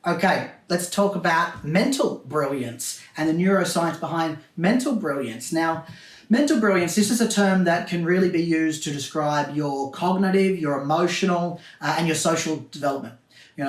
Okay, let's talk about mental brilliance and the neuroscience behind mental brilliance. Now, mental brilliance, this is a term that can really be used to describe your cognitive, your emotional, and your social development.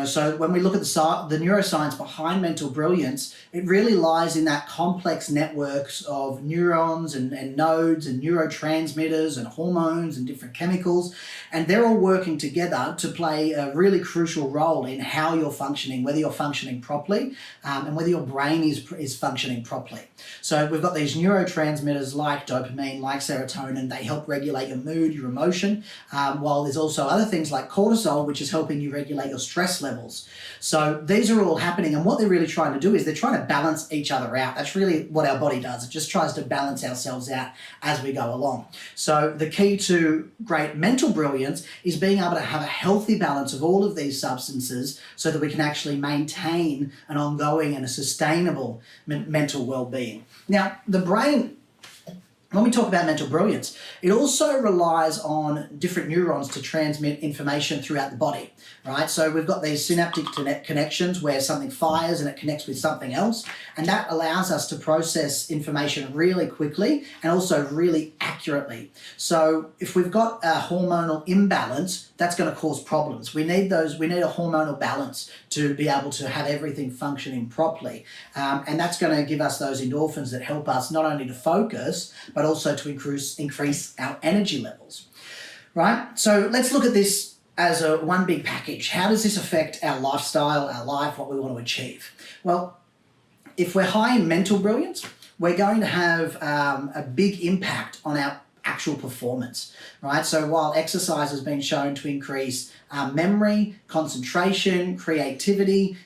So when we look at the neuroscience behind mental brilliance, it really lies in that complex networks of neurons and nodes and neurotransmitters and hormones and different chemicals, and they're all working together to play a really crucial role in how you're functioning, whether you're functioning properly, and whether your brain is functioning properly. So we've got these neurotransmitters like dopamine, like serotonin. They help regulate your mood, your emotion, while there's also other things like cortisol, which is helping you regulate your stress levels. So these are all happening, and what they're really trying to do is they're trying to balance each other out. That's really what our body does. It just tries to balance ourselves out as we go along. So the key to great mental brilliance is being able to have a healthy balance of all of these substances so that we can actually maintain an ongoing and a sustainable mental well-being. Now, the brain, when we talk about mental brilliance, it also relies on different neurons to transmit information throughout the body, right? So we've got these synaptic connections where something fires and it connects with something else, and that allows us to process information really quickly and also really accurately. So if we've got a hormonal imbalance, that's going to cause problems. We need a hormonal balance to be able to have everything functioning properly. And that's going to give us those endorphins that help us not only to focus, but also to increase our energy levels, right? So let's look at this as one big package. How does this affect our lifestyle, our life, what we want to achieve? Well, if we're high in mental brilliance, we're going to have a big impact on our actual performance, right? So while exercise has been shown to increase memory, concentration, creativity,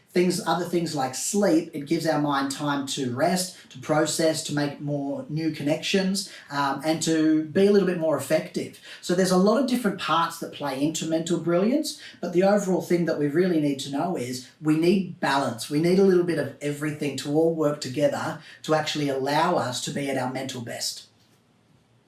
other things like sleep, it gives our mind time to rest, to process, to make more new connections, and to be a little bit more effective. So there's a lot of different parts that play into mental brilliance, but the overall thing that we really need to know is we need balance. We need a little bit of everything to all work together to actually allow us to be at our mental best.